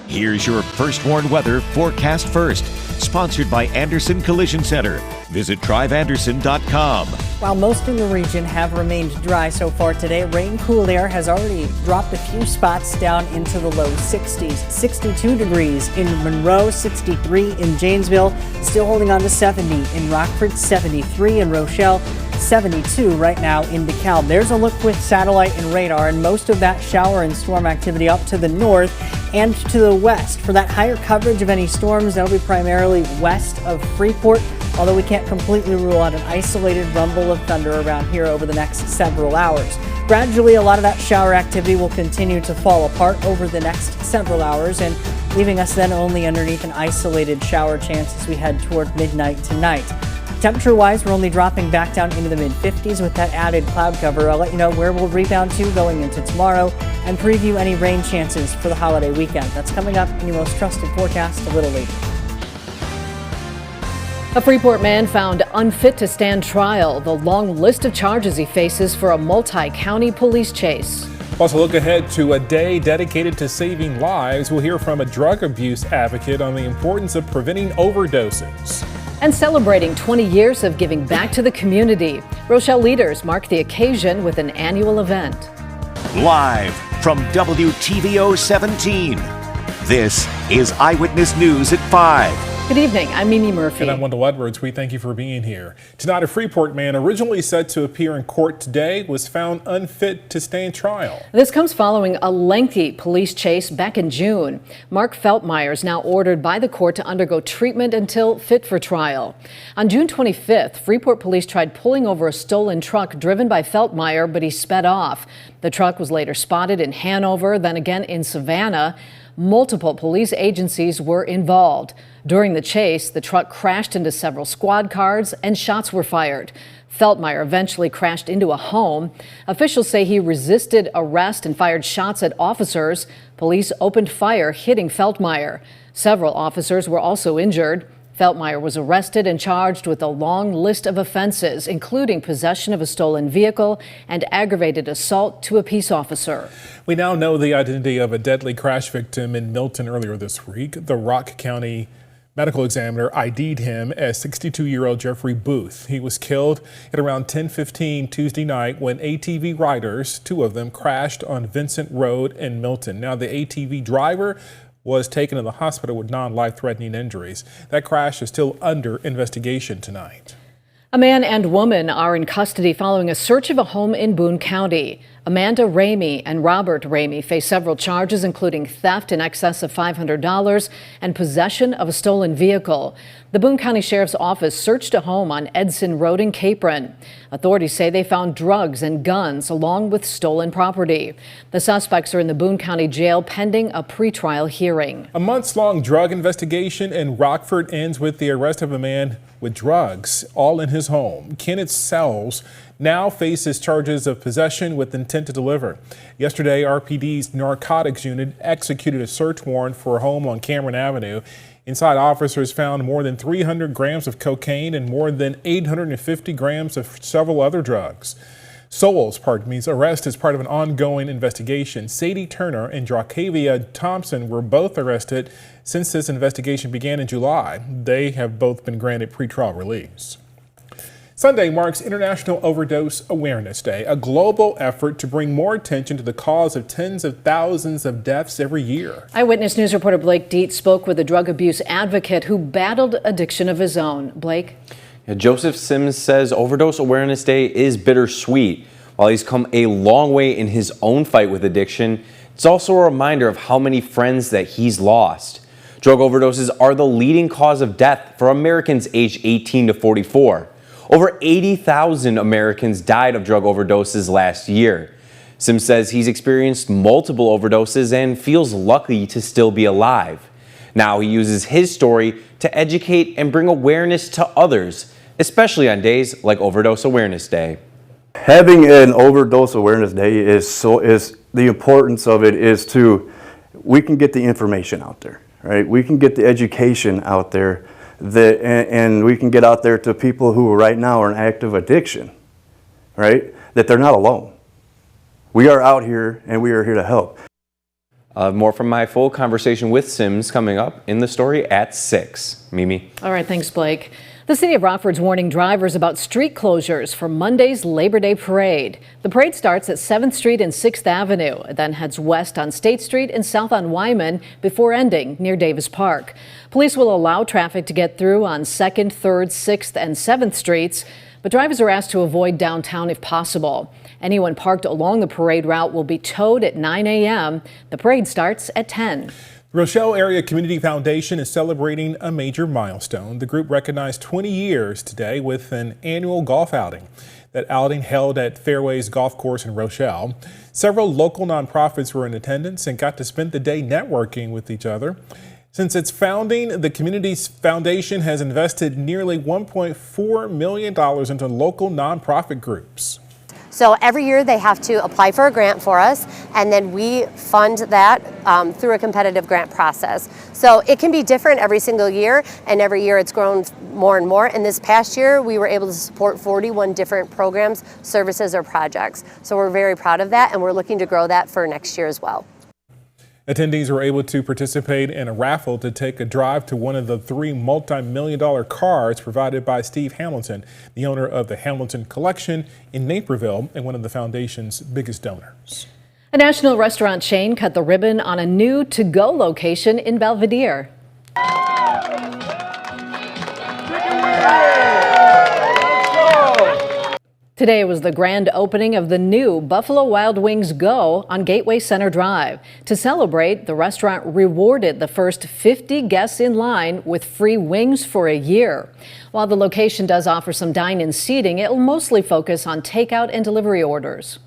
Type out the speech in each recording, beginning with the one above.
Here's your First Warn Weather Forecast First, sponsored by Anderson Collision Center. Visit driveanderson.com. While most in the region have remained dry so far today, rain-cooled air has already dropped a few spots down into the low 60s. 62 degrees in Monroe, 63 in Janesville, still holding on to 70 in Rockford, 73 in Rochelle, 72 right now in DeKalb. There's a look with satellite and radar, and most of that shower and storm activity up to the north and to the west. For that higher coverage of any storms, that'll be primarily west of Freeport, although we can't completely rule out an isolated rumble of thunder around here over the next several hours. Gradually, a lot of that shower activity will continue to fall apart over the next several hours, and leaving us then only underneath an isolated shower chance as we head toward midnight tonight. Temperature-wise, we're only dropping back down into the mid-50s with that added cloud cover. I'll let you know where we'll rebound to going into tomorrow and preview any rain chances for the holiday weekend. That's coming up in your most trusted forecast a little later. A Freeport man found unfit to stand trial. The long list of charges he faces for a multi-county police chase. Plus, a look ahead to a day dedicated to saving lives. We'll hear from a drug abuse advocate on the importance of preventing overdoses. And celebrating 20 years of giving back to the community. Rochelle leaders mark the occasion with an annual event. Live from WTVO 17, this is Eyewitness News at 5. Good evening, I'm Mimi Murphy. And I'm Wendell Edwards. We thank you for being here. Tonight, a Freeport man originally set to appear in court today was found unfit to stand trial. This comes following a lengthy police chase back in June. Mark Feltmire is now ordered by the court to undergo treatment until fit for trial. On June 25th, Freeport police tried pulling over a stolen truck driven by Feltmire, but he sped off. The truck was later spotted in Hanover, then again in Savannah. Multiple police agencies were involved. During the chase, the truck crashed into several squad cars and shots were fired. Feltmire eventually crashed into a home. Officials say he resisted arrest and fired shots at officers. Police opened fire, hitting Feltmire. Several officers were also injured. Feltmire was arrested and charged with a long list of offenses, including possession of a stolen vehicle and aggravated assault to a peace officer. We now know the identity of a deadly crash victim in Milton earlier this week. The Rock County medical examiner ID'd him as 62-year-old Jeffrey Booth. He was killed at around 10:15 Tuesday night when ATV riders, two of them, crashed on Vincent Road in Milton. Now, the ATV driver was taken to the hospital with non-life-threatening injuries. That crash is still under investigation tonight. A man and woman are in custody following a search of a home in Boone County. Amanda Ramey and Robert Ramey face several charges, including theft in excess of $500 and possession of a stolen vehicle. The Boone County Sheriff's Office searched a home on Edson Road in Capron. Authorities say they found drugs and guns along with stolen property. The suspects are in the Boone County Jail pending a pretrial hearing. A months-long drug investigation in Rockford ends with the arrest of a man with drugs all in his home. Kenneth Sells now faces charges of possession with intent to deliver. Yesterday, RPD's narcotics unit executed a search warrant for a home on Cameron Avenue. Inside, officers found more than 300 grams of cocaine and more than 850 grams of several other drugs. Sowell's arrest is part of an ongoing investigation. Sadie Turner and Dracavia Thompson were both arrested since this investigation began in July. They have both been granted pretrial release. Sunday marks International Overdose Awareness Day, a global effort to bring more attention to the cause of tens of thousands of deaths every year. Eyewitness News reporter Blake Dietz spoke with a drug abuse advocate who battled addiction of his own. Blake? Yeah, Joseph Sims says Overdose Awareness Day is bittersweet. While he's come a long way in his own fight with addiction, it's also a reminder of how many friends that he's lost. Drug overdoses are the leading cause of death for Americans aged 18 to 44. Over 80,000 Americans died of drug overdoses last year. Sims says he's experienced multiple overdoses and feels lucky to still be alive. Now he uses his story to educate and bring awareness to others, especially on days like Overdose Awareness Day. Having an Overdose Awareness Day is the importance of it is we can get the information out there, right? We can get the education out there. And we can get out there to people who right now are in active addiction, right? That they're not alone. We are out here and we are here to help. More from my full conversation with Sims coming up in the story at 6. Mimi. All right, thanks, Blake. The city of Rockford's warning drivers about street closures for Monday's Labor Day parade. The parade starts at 7th Street and 6th Avenue, then heads west on State Street and south on Wyman before ending near Davis Park. Police will allow traffic to get through on 2nd, 3rd, 6th, and 7th Streets, but drivers are asked to avoid downtown if possible. Anyone parked along the parade route will be towed at 9 a.m. The parade starts at 10. The Rochelle Area Community Foundation is celebrating a major milestone. The group recognized 20 years today with an annual golf outing. That outing held at Fairways Golf Course in Rochelle. Several local nonprofits were in attendance and got to spend the day networking with each other. Since its founding, the Community's Foundation has invested nearly $1.4 million into local nonprofit groups. So every year they have to apply for a grant for us, and then we fund that through a competitive grant process. So it can be different every single year, and every year it's grown more and more. And this past year we were able to support 41 different programs, services, or projects. So we're very proud of that, and we're looking to grow that for next year as well. Attendees were able to participate in a raffle to take a drive to one of the 3 multi-million-dollar cars provided by Steve Hamilton, the owner of the Hamilton Collection in Naperville and one of the foundation's biggest donors. A national restaurant chain cut the ribbon on a new to-go location in Belvedere. Today was the grand opening of the new Buffalo Wild Wings Go on Gateway Center Drive. To celebrate, the restaurant rewarded the first 50 guests in line with free wings for a year. While the location does offer some dine-in seating, it will mostly focus on takeout and delivery orders.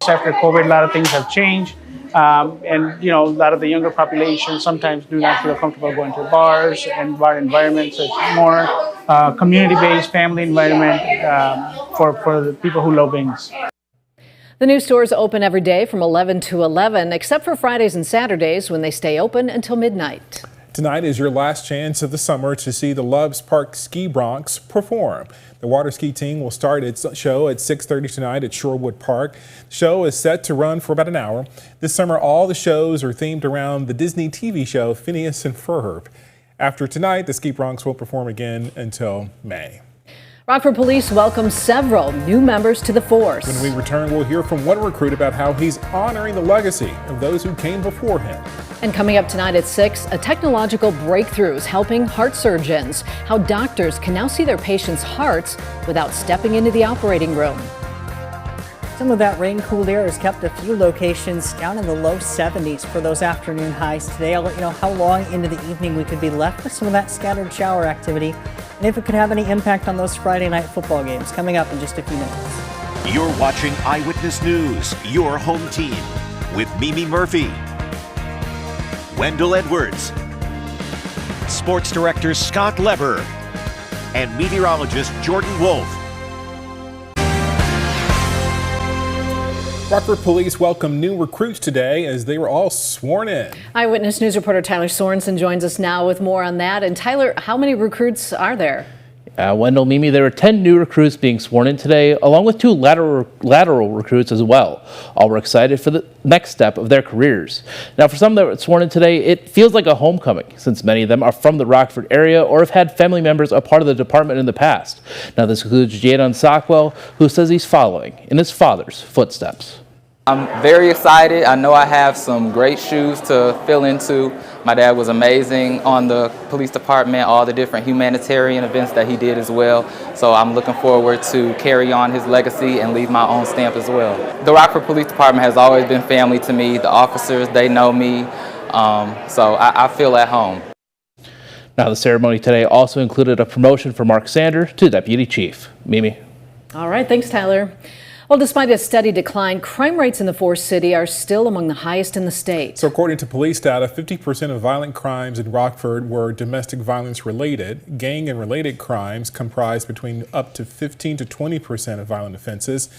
After COVID, a lot of things have changed. And, you know, a lot of the younger population sometimes do not feel comfortable going to bars and bar environments. So it's more community-based family environment for the people who love wings. The new stores open every day from 11 to 11, except for Fridays and Saturdays when they stay open until midnight. Tonight is your last chance of the summer to see the Loves Park Ski Broncs perform. The water ski team will start its show at 6:30 tonight at Shorewood Park. The show is set to run for about an hour. This summer, all the shows are themed around the Disney TV show Phineas and Ferb. After tonight, the Ski Broncs will perform again until May. Rockford Police welcomes several new members to the force. When we return, we'll hear from one recruit about how he's honoring the legacy of those who came before him. And coming up tonight at 6, a technological breakthroughs helping heart surgeons. How doctors can now see their patients' hearts without stepping into the operating room. Some of that rain-cooled air has kept a few locations down in the low 70s for those afternoon highs today. I'll let you know how long into the evening we could be left with some of that scattered shower activity and if it could have any impact on those Friday night football games. Coming up in just a few minutes. You're watching Eyewitness News, your home team, with Mimi Murphy, Wendell Edwards, Sports Director Scott Leber, and meteorologist Jordan Wolf. Rockford Police welcome new recruits today as they were all sworn in. Eyewitness News reporter Tyler Sorensen joins us now with more on that. And Tyler, how many recruits are there? Wendell, Mimi, there are 10 new recruits being sworn in today, along with 2 lateral recruits as well. All were excited for the next step of their careers. Now, for some that were sworn in today, it feels like a homecoming, since many of them are from the Rockford area or have had family members a part of the department in the past. Now, this includes Jadon Sockwell, who says he's following in his father's footsteps. I'm very excited. I know I have some great shoes to fill into. My dad was amazing on the police department, all the different humanitarian events that he did as well. So I'm looking forward to carry on his legacy and leave my own stamp as well. The Rockford Police Department has always been family to me. The officers, they know me. So I feel at home. Now, the ceremony today also included a promotion for Mark Sander to Deputy Chief. Mimi. All right, thanks, Tyler. Well, despite a steady decline, crime rates in the Forest City are still among the highest in the state. So according to police data, 50% of violent crimes in Rockford were domestic violence related. Gang and related crimes comprised between up to 15 to 20% of violent offenses,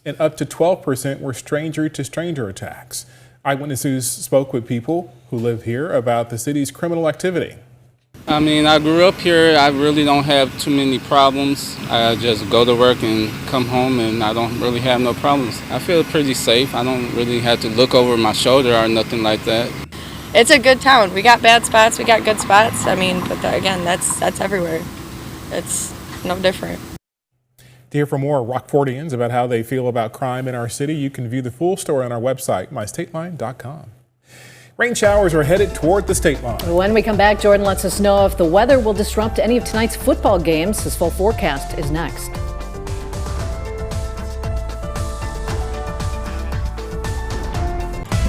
and up to 12% were stranger-to-stranger attacks. Eyewitness News spoke with people who live here about the city's criminal activity. I mean, I grew up here. I really don't have too many problems. I just go to work and come home, and I don't really have no problems. I feel pretty safe. I don't really have to look over my shoulder or nothing like that. it's a good town. We got bad spots, we got good spots. I mean, but again, that's everywhere. It's no different. To hear from more Rockfordians about how they feel about crime in our city, you can view the full story on our website, mystateline.com. Rain showers are headed toward the state line. When we come back, Jordan lets us know if the weather will disrupt any of tonight's football games. His full forecast is next.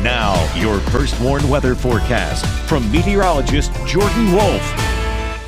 Now, your first warned weather forecast from meteorologist Jordan Wolf.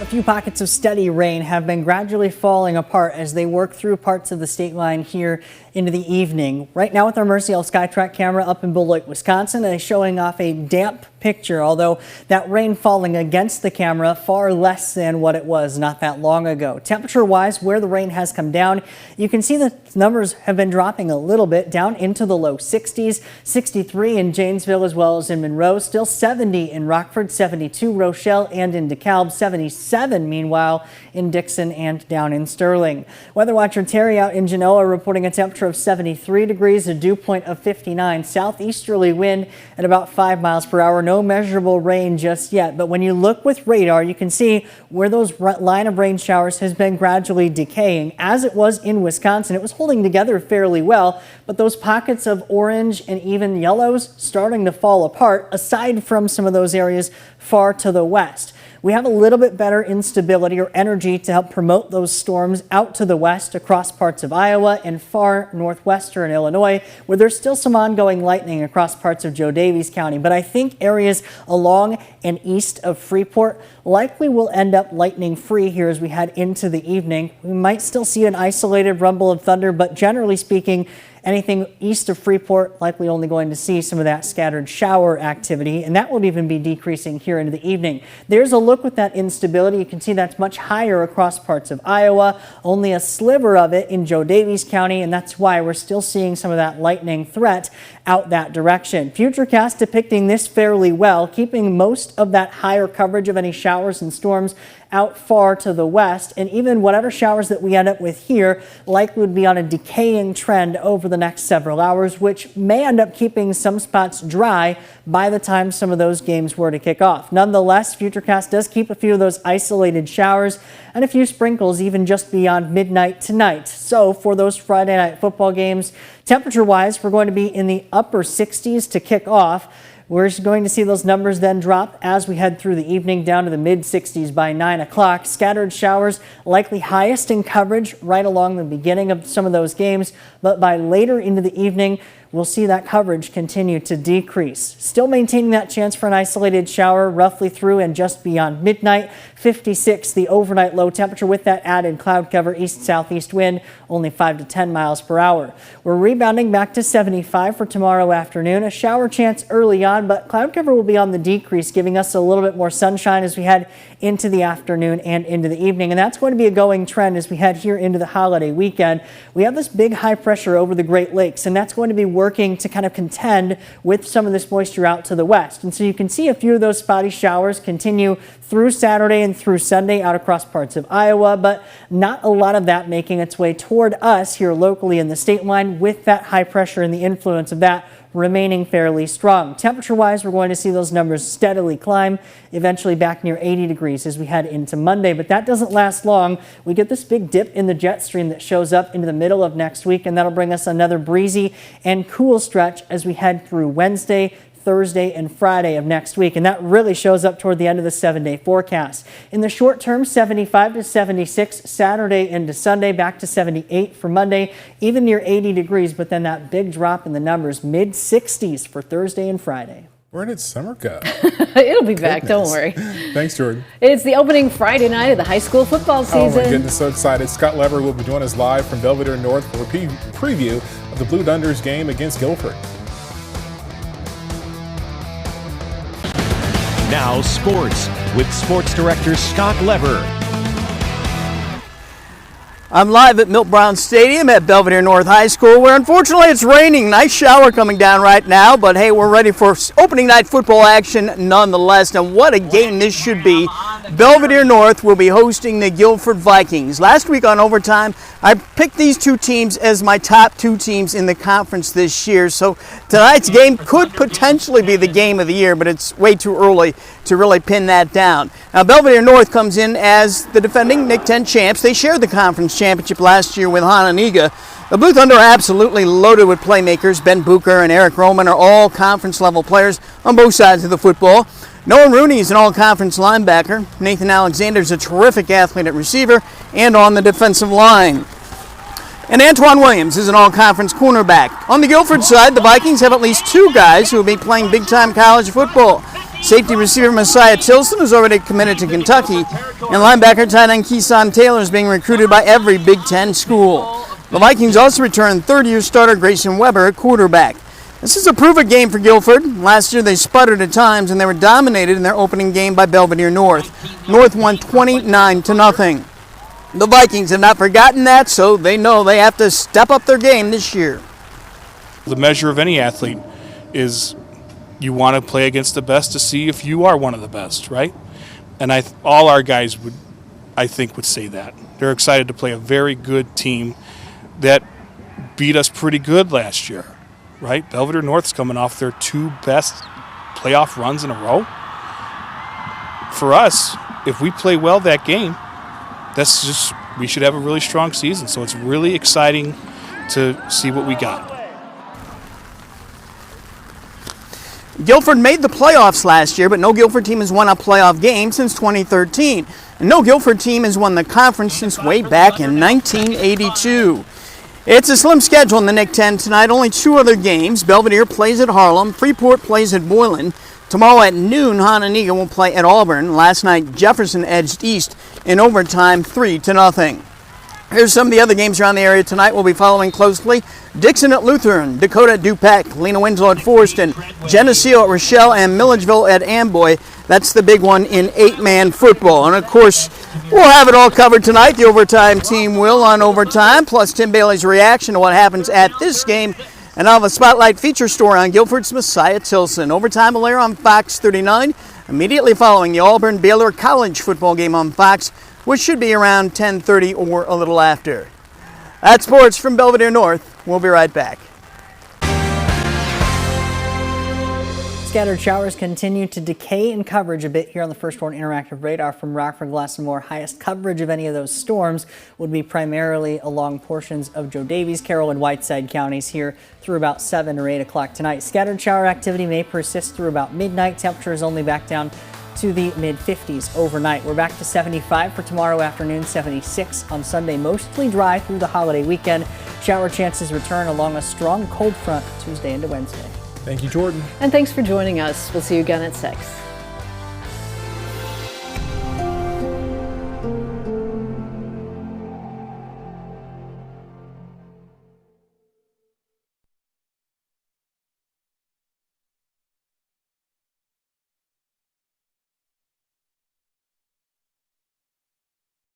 A few pockets of steady rain have been gradually falling apart as they work through parts of the state line here into the evening. Right now with our Mercy L SkyTrack camera up in Beloit, Wisconsin, and showing off a damp picture, although that rain falling against the camera far less than what it was not that long ago. Temperature-wise, where the rain has come down, you can see the numbers have been dropping a little bit down into the low 60s, 63 in Janesville as well as in Monroe, still 70 in Rockford, 72 Rochelle and in DeKalb, 77 meanwhile in Dixon and down in Sterling. Weather watcher Terry out in Genoa reporting a temperature of 73 degrees, a dew point of 59, southeasterly wind at about 5 miles per hour. No measurable rain just yet, but when you look with radar, you can see where those line of rain showers has been gradually decaying. As it was in Wisconsin, it was holding together fairly well, but those pockets of orange and even yellows starting to fall apart, aside from some of those areas far to the west. We have a little bit better instability or energy to help promote those storms out to the west across parts of Iowa and far northwestern Illinois, where there's still some ongoing lightning across parts of Joe Daviess County. But I think areas along and east of Freeport likely will end up lightning free here as we head into the evening. We might still see an isolated rumble of thunder, but generally speaking, anything east of Freeport likely only going to see some of that scattered shower activity, and that will even be decreasing here into the evening. There's a look with that instability. You can see that's much higher across parts of Iowa, only a sliver of it in Joe Daviess County, and that's why we're still seeing some of that lightning threat out that direction. Futurecast depicting this fairly well, keeping most of that higher coverage of any showers and storms out far to the west, and even whatever showers that we end up with here likely would be on a decaying trend over the next several hours, which may end up keeping some spots dry by the time some of those games were to kick off. Nonetheless, Futurecast does keep a few of those isolated showers and a few sprinkles even just beyond midnight tonight. So for those Friday night football games, temperature-wise, we're going to be in the upper 60s to kick off. We're going to see those numbers then drop as we head through the evening down to the mid-60s by 9 o'clock. Scattered showers likely highest in coverage right along the beginning of some of those games, but by later into the evening, we'll see that coverage continue to decrease. Still maintaining that chance for an isolated shower roughly through and just beyond midnight. 56, the overnight low temperature with that added cloud cover, east-southeast wind, only 5 to 10 miles per hour. We're rebounding back to 75 for tomorrow afternoon. A shower chance early on, but cloud cover will be on the decrease, giving us a little bit more sunshine as we head into the afternoon and into the evening. And that's going to be a going trend as we head here into the holiday weekend. We have this big high pressure over the Great Lakes, and that's going to be working to kind of contend with some of this moisture out to the west. And so you can see a few of those spotty showers continue through Saturday and through Sunday out across parts of Iowa, but not a lot of that making its way toward us here locally in the state line, with that high pressure and the influence of that remaining fairly strong. Temperature-wise, we're going to see those numbers steadily climb, eventually back near 80 degrees as we head into Monday, but that doesn't last long. We get this big dip in the jet stream that shows up into the middle of next week, and that'll bring us another breezy and cool stretch as we head through Wednesday, Thursday, and Friday of next week, and that really shows up toward the end of the 7-day forecast. In the short term, 75 to 76 Saturday into Sunday, back to 78 for Monday, even near 80 degrees, but then that big drop in the numbers, mid-60s for Thursday and Friday. Where did summer go? It'll be back, don't worry. Thanks, Jordan. It's the opening Friday night of the high school football season. Oh my goodness, so excited. Scott Lever will be joining us live from Belvedere North for a preview of the Blue Dunders game against Guilford. Now sports with sports director Scott Lever. I'm live at Milt Brown Stadium at Belvedere North High School, where unfortunately it's raining. Nice shower coming down right now, but hey, we're ready for opening night football action nonetheless. And what a game this should be. Belvedere North will be hosting the Guilford Vikings. Last week on Overtime, I picked these two teams as my top two teams in the conference this year. So tonight's game could potentially be the game of the year, but it's way too early to really pin that down. Now, Belvedere North comes in as the defending Nick 10 champs. They shared the conference championship last year with Hononegah. The Blue Thunder are absolutely loaded with playmakers. Ben Bucher and Eric Roman are all conference level players on both sides of the football. Noah Rooney is an all-conference linebacker. Nathan Alexander is a terrific athlete at receiver and on the defensive line. And Antoine Williams is an all-conference cornerback. On the Guilford side, the Vikings have at least two guys who will be playing big-time college football. Safety receiver Messiah Tilson is already committed to Kentucky, and linebacker tight end Keeson Taylor is being recruited by every Big Ten school. The Vikings also return third-year starter Grayson Weber at quarterback. This is a prove-it game for Guilford. Last year they sputtered at times and they were dominated in their opening game by Belvedere North. North won 29-0. The Vikings have not forgotten that, so they know they have to step up their game this year. The measure of any athlete is you want to play against the best to see if you are one of the best, right? And all our guys would, I think, would say that. They're excited to play a very good team that beat us pretty good last year. Right? Belvedere North's coming off their two best playoff runs in a row. For us, if we play well that game, we should have a really strong season. So it's really exciting to see what we got. Guilford made the playoffs last year, but no Guilford team has won a playoff game since 2013. And no Guilford team has won the conference since way back in 1982. It's a slim schedule in the Nick 10 tonight. Only two other games. Belvedere plays at Harlem. Freeport plays at Boylan. Tomorrow at noon, Hononegah will play at Auburn. Last night, Jefferson edged East in overtime 3-0. Here's some of the other games around the area tonight we'll be following closely. Dixon at Lutheran, Dakota at DuPac, Lena Winslow at Forston, Geneseo at Rochelle, and Milledgeville at Amboy. That's the big one in 8-man football. And, of course, we'll have it all covered tonight. The Overtime team will on Overtime, plus Tim Bailey's reaction to what happens at this game. And I'll have a Spotlight feature story on Guilford's Messiah Tilson. Overtime will air on Fox 39, immediately following the Auburn-Baylor College football game on Fox, which should be around 10:30 or a little after. That's sports from Belvedere North. We'll be right back. Scattered showers continue to decay in coverage a bit here on the First Warn Interactive Radar from Rockford, Glass and More. Highest coverage of any of those storms would be primarily along portions of Joe Davies, Carroll, and Whiteside counties here through about 7 or 8 o'clock tonight. Scattered shower activity may persist through about midnight. Temperature is only back down to the mid-50s overnight. We're back to 75 for tomorrow afternoon, 76 on Sunday. Mostly dry through the holiday weekend. Shower chances return along a strong cold front Tuesday into Wednesday. Thank you, Jordan. And thanks for joining us. We'll see you again at 6.